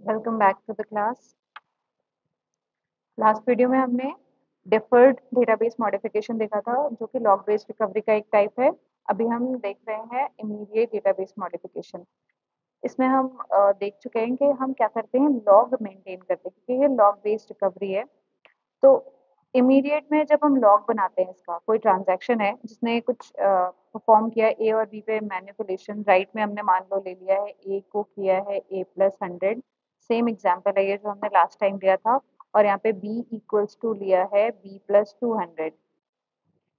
Welcome back to the class. Last video में हमने deferred database modification देखा था जो कि लॉग बेस्ड रिकवरी का एक टाइप है। अभी हम देख रहे हैं इमीडिएट डेटाबेस मॉडिफिकेशन। इसमें हम देख चुके हैं कि हम क्या करते हैं, लॉग मेंटेन करते हैं क्योंकि ये लॉग बेस्ड रिकवरी है। तो इमीडिएट में जब हम लॉग बनाते हैं, इसका कोई ट्रांजैक्शन है जिसने कुछ परफॉर्म किया ए और बी पे मैनिपुलेशन, राइट में हमने मान लो ले लिया है ए को, किया है A+100। सेम एग्जांपल है ये जो हमने लास्ट टाइम लिया था। और यहाँ पे बी इक्वल्स टू लिया है B+200।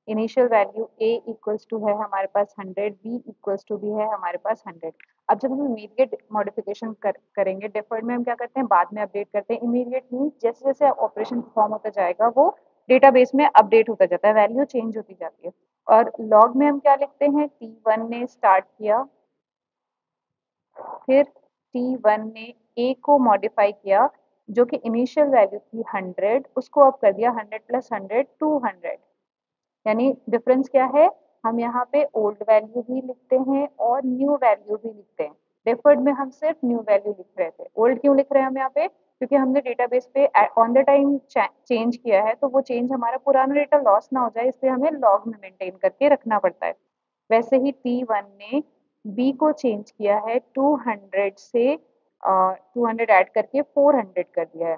Initial value A equals to है हमारे पास 100, बी इक्वल्स टू भी है हमारे पास 100। अब जब हम इमीडिएट मॉडिफिकेशन करेंगे, डिफर्ड में हम क्या करते हैं, बाद में अपडेट करते हैं। इमीडिएट मीन्स जैसे जैसे ऑपरेशन परफॉर्म होता जाएगा वो डेटाबेस में अपडेट होता जाता है, वैल्यू चेंज होती जाती है। और लॉग में हम क्या लिखते हैं, T1 ने स्टार्ट किया, फिर T1 ने ए को मॉडिफाई किया, जो कि इनिशियल वैल्यू थी 100, उसको अब कर दिया 100+100 200। यानी डिफरेंस क्या है, हम यहाँ पे ओल्ड वैल्यू भी लिखते हैं और न्यू वैल्यू भी लिखते हैं। डिफर्ड में हम सिर्फ न्यू वैल्यू लिख रहे थे। ओल्ड क्यों लिख रहे हैं हम यहाँ पे, क्योंकि हमने डेटाबेस पे ऑन द टाइम चेंज किया है, तो वो चेंज हमारा पुराना डेटा लॉस ना हो जाए, इसलिए हमें लॉग में मेंटेन करके रखना पड़ता है। वैसे ही T1 ने बी को चेंज किया है 200 से 200 ऐड करके 400 कर दिया है।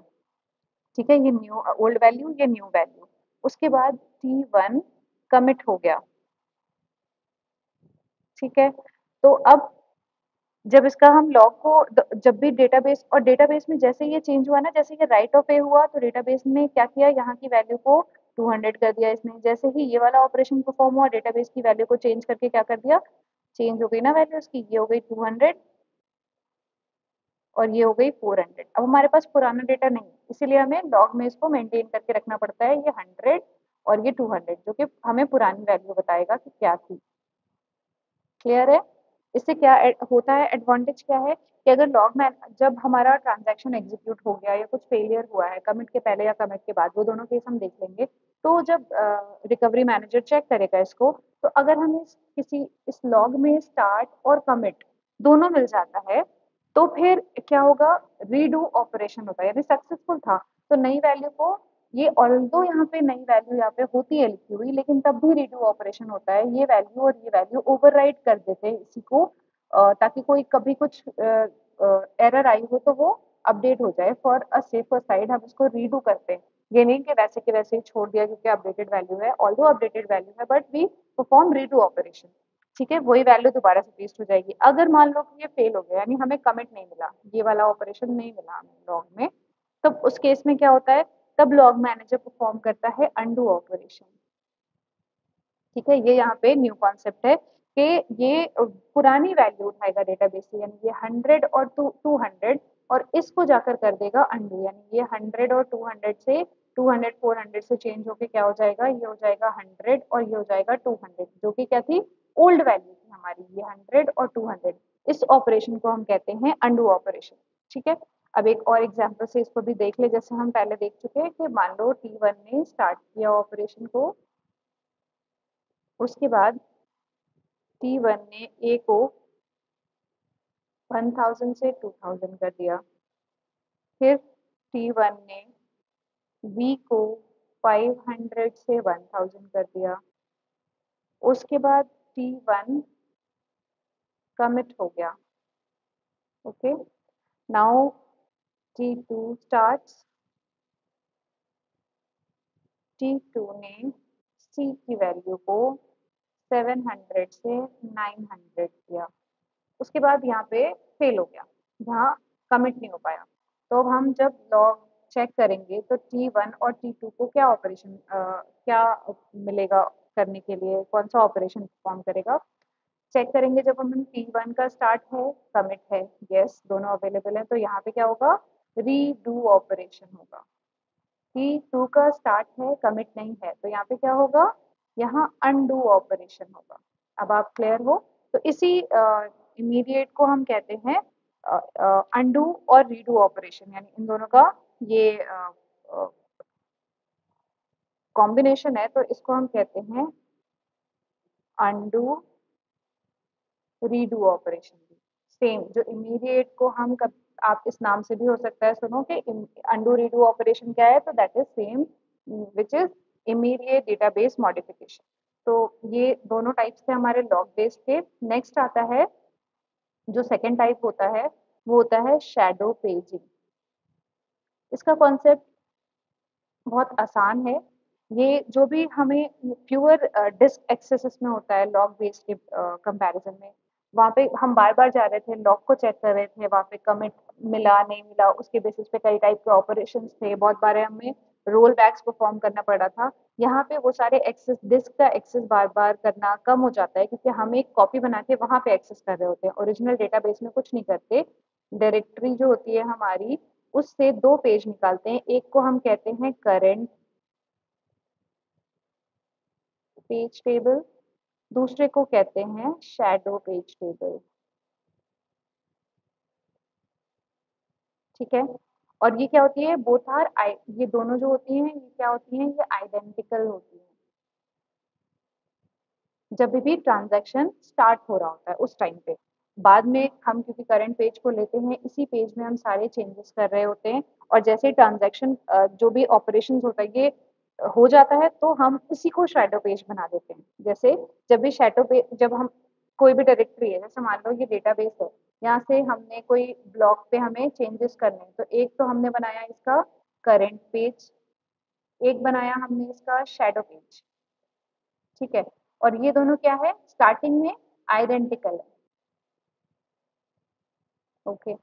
ठीक है, ये न्यू ओल्ड वैल्यू, ये न्यू वैल्यू। उसके बाद T1 कमिट हो गया। ठीक है, तो अब जब इसका हम लॉग को जब भी डेटाबेस, और डेटाबेस में जैसे ये चेंज हुआ ना, जैसे ये राइट ऑफ ए हुआ तो डेटाबेस में क्या किया, यहाँ की वैल्यू को 200 कर दिया इसने। जैसे ही ये वाला ऑपरेशन परफॉर्म हुआ, डेटाबेस की वैल्यू को चेंज करके क्या कर दिया, चेंज हो गई ना वैल्यू उसकी, ये हो गई 200 और ये हो गई 400। अब हमारे पास पुराना डेटा नहीं, इसीलिए हमें लॉग में इसको मेंटेन करके रखना पड़ता है, ये 100 और ये 200, जो कि हमें पुरानी वैल्यू बताएगा कि क्या थी। क्लियर है। इससे क्या होता है, एडवांटेज क्या है कि अगर लॉग में जब हमारा ट्रांजैक्शन एग्जीक्यूट हो गया या कुछ फेलियर हुआ है, कमिट के पहले या कमिट के बाद, वो दोनों केस हम देख लेंगे। तो जब रिकवरी मैनेजर चेक करेगा इसको, तो अगर हमें इस लॉग में स्टार्ट और कमिट दोनों मिल जाता है, तो फिर क्या होगा, रीडू ऑपरेशन होता है, यानी सक्सेसफुल था। तो नई वैल्यू को, ये ऑल्दो यहाँ पे नई वैल्यू यहाँ पे होती है लिखी हुई, लेकिन तब भी रीडू ऑपरेशन होता है। ये वैल्यू और ये वैल्यू ओवरराइट कर देते हैं इसी को, ताकि कोई कभी कुछ एरर आई हो तो वो अपडेट हो जाए। फॉर अ सेफर साइड हम इसको रीडू करते हैं। ये नहीं कि वैसे के वैसे ही छोड़ दिया क्योंकि अपडेटेड वैल्यू है, ऑल्दो अपडेटेड वैल्यू है, but we perform redo operation. ठीक है, वही वैल्यू दोबारा से पेस्ट हो जाएगी। अगर मान लो कि ये फेल हो गया, यानी हमें कमिट नहीं मिला, ये वाला ऑपरेशन नहीं मिला हमें लॉग में, तब उस केस में क्या होता है, तब लॉग मैनेजर परफॉर्म करता है अंडू ऑपरेशन। ठीक है, ये यहाँ पे न्यू कॉन्सेप्ट है कि ये पुरानी वैल्यू उठाएगा डेटाबेस से, यानी ये 100 और 200, और इसको जाकर कर देगा अंडू, यानी ये 100 और 200 से 200 400 से चेंज होके क्या हो जाएगा, ये हो जाएगा 100 और ये हो जाएगा 200, जो कि क्या थी, ओल्ड वैल्यू थी हमारी, ये 100 और 200। इस ऑपरेशन को हम कहते हैं अंडू ऑपरेशन। ठीक है, अब एक और एग्जांपल से इसको भी देख ले। जैसे हम पहले देख चुके हैं कि मान लो T1 ने स्टार्ट किया ऑपरेशन को, उसके बाद T1 ने ए को 1000 से 2000 कर दिया, फिर T1 ने बी को 500 से 1000 कर दिया, उसके बाद T1 कमिट हो गया। Okay, now T2 starts. T2 ने सी की वैल्यू को 700 से 900 किया, उसके बाद यहाँ पे फेल हो गया, यहाँ कमिट नहीं हो पाया। तो अब हम जब लॉग चेक करेंगे तो T1 और T2 को क्या ऑपरेशन, क्या मिलेगा करने के लिए, कौन सा ऑपरेशन परफॉर्म करेगा, चेक करेंगे। जब हम T1 का स्टार्ट है, कमिट है, यस दोनों अवेलेबल है, तो यहाँ पे क्या होगा, रीडू ऑपरेशन होगा। T2 का स्टार्ट है, कमिट नहीं है, तो यहाँ पे क्या होगा, यहाँ अनडू ऑपरेशन होगा। अब आप क्लियर हो। तो इसी इमीडिएट को हम कहते हैं अनडू और रीडू ऑपरेशन, यानी इन दोनों का ये कॉम्बिनेशन है, तो इसको हम कहते हैं अनडू रीडू ऑपरेशन। सेम जो इमीडिएट को हम आप इस नाम से भी हो सकता है सुनो कि अंडू रीडू ऑपरेशन क्या है, तो that is same which is immediate database modification. तो ये दोनों टाइप्स थे हमारे लॉग बेस्ड के। नेक्स्ट आता है जो सेकेंड टाइप होता है, वो होता है शैडो पेजिंग। इसका कॉन्सेप्ट बहुत आसान है। ये जो भी हमें फ्यूअर डिस्क एक्सेसेस में होता है लॉग बेस्ड के कंपैरिजन में, वहाँ पे हम बार बार जा रहे थे, लॉग को चेक कर रहे थे, वहाँ पे कमिट मिला नहीं मिला उसके बेसिस पे कई टाइप के ऑपरेशंस थे, बहुत बार हमें रोल बैक्स परफॉर्म करना पड़ा था। यहाँ पे वो सारे एक्सेस, डिस्क का एक्सेस बार बार करना कम हो जाता है, क्योंकि हम एक कॉपी बना के वहाँ पे एक्सेस कर रहे होते हैं, ओरिजिनल डेटाबेस में कुछ नहीं करते। डायरेक्टरी जो होती है हमारी, उससे दो पेज निकालते हैं, एक को हम कहते हैं करेंट पेज टेबल, दूसरे को कहते हैं शैडो पेज टेबल। ठीक है, और ये क्या होती है, बोथ आर ये दोनों जो होती हैं, ये क्या होती हैं, ये आइडेंटिकल होती हैं जब भी ट्रांजैक्शन स्टार्ट हो रहा होता है उस टाइम पे। बाद में हम क्योंकि करंट पेज को लेते हैं, इसी पेज में हम सारे चेंजेस कर रहे होते हैं, और जैसे ट्रांजैक्शन जो भी ऑपरेशन होता है ये हो जाता है, तो हम इसी को शैडो पेज बना देते हैं। जैसे जब भी शैडो पेज, जब हम कोई भी डायरेक्टरी है, जैसे मान लो ये डेटाबेस है, यहाँ से हमने कोई ब्लॉक पे हमें चेंजेस करने हैं, तो एक तो हमने बनाया इसका करंट पेज, एक बनाया हमने इसका शैडो पेज। ठीक है, और ये दोनों क्या है, स्टार्टिंग में आइडेंटिकल है। ओके,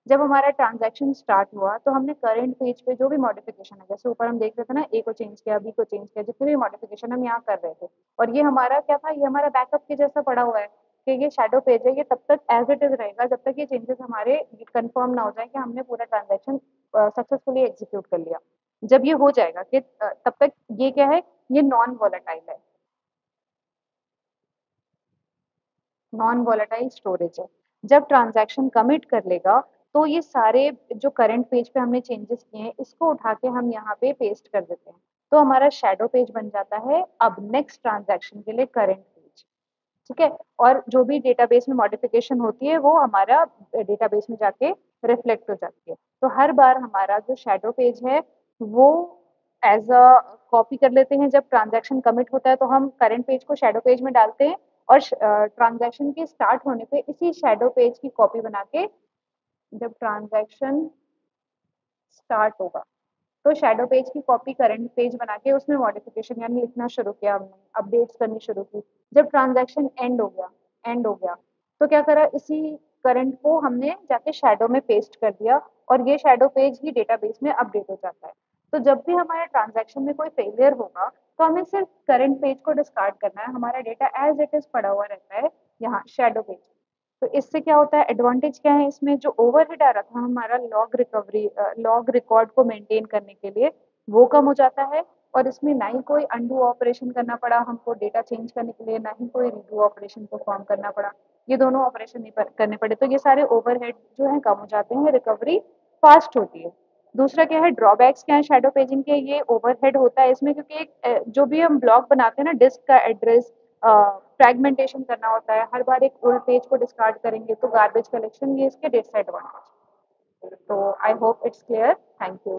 जब हमारा ट्रांजैक्शन स्टार्ट हुआ तो हमने करंट पेज पे जो भी मॉडिफिकेशन है, जैसे ऊपर हम देख रहे थे ना, ए को चेंज किया, बी को चेंज किया, जितने भी मॉडिफिकेशन हम यहाँ कर रहे थे, और ये हमारा क्या था, ये हमारा बैकअप के जैसा पड़ा हुआ है कि ये शैडो पेज है, ये तब तक एज इट इज रहेगा जब तक ये चेंजेस हमारे कंफर्म ना हो जाए कि हमने पूरा ट्रांजैक्शन सक्सेसफुली एग्जीक्यूट कर लिया। जब ये हो जाएगा कि तब तक ये क्या है, ये नॉन वॉलेटाइल है, नॉन वॉलेटाइल स्टोरेज है। जब ट्रांजैक्शन कमिट कर लेगा, तो ये सारे जो करंट पेज पे हमने चेंजेस किए हैं, इसको उठा के हम यहाँ पे पेस्ट कर देते हैं, तो हमारा शैडो पेज बन जाता है अब नेक्स्ट ट्रांजैक्शन के लिए करंट पेज। ठीक है, और जो भी डेटाबेस में मॉडिफिकेशन होती है वो हमारा डेटाबेस में जाके रिफ्लेक्ट हो जाती है। तो हर बार हमारा जो शैडो पेज है वो एज अ कॉपी कर लेते हैं, जब ट्रांजैक्शन कमिट होता है तो हम करंट पेज को शैडो पेज में डालते हैं, और ट्रांजैक्शन के स्टार्ट होने पे इसी शैडो पेज की कॉपी बना के, जब ट्रांजैक्शन स्टार्ट होगा तो शैडो पेज की कॉपी करंट पेज बना के उसमें मॉडिफिकेशन यानी लिखना शुरू किया हमने, अपडेट्स करनी शुरू की। जब ट्रांजैक्शन एंड हो गया तो क्या करा, इसी करंट को हमने जाके शैडो में पेस्ट कर दिया, और ये शैडो पेज ही डेटाबेस में अपडेट हो जाता है। तो जब भी हमारे ट्रांजैक्शन में कोई फेलियर होगा, तो हमें सिर्फ करंट पेज को डिस्कार्ड करना है, हमारा डेटा एज इट इज पड़ा हुआ रहता है यहाँ शैडो पेज। तो इससे क्या होता है, एडवांटेज क्या है इसमें, जो ओवरहेड आ रहा था हमारा लॉग रिकवरी, लॉग रिकॉर्ड को मेंटेन करने के लिए, वो कम हो जाता है, और इसमें ना ही कोई अंडू ऑपरेशन करना पड़ा हमको डेटा चेंज करने के लिए, ना ही कोई रीडू ऑपरेशन परफॉर्म करना पड़ा, ये दोनों ऑपरेशन नहीं करने पड़े, तो ये सारे ओवरहेड जो है कम हो जाते हैं, रिकवरी फास्ट होती है। दूसरा क्या है, ड्रॉबैक्स क्या है शैडो पेजिंग के, ये ओवरहेड होता है इसमें, क्योंकि एक जो भी हम ब्लॉग बनाते हैं ना, डिस्क का एड्रेस फ्रेगमेंटेशन करना होता है, हर बार एक ओल्ड पेज को डिस्कार्ड करेंगे तो गार्बेज कलेक्शन, ये इसके डिसएडवांटेज। तो I hope it's clear. Thank you.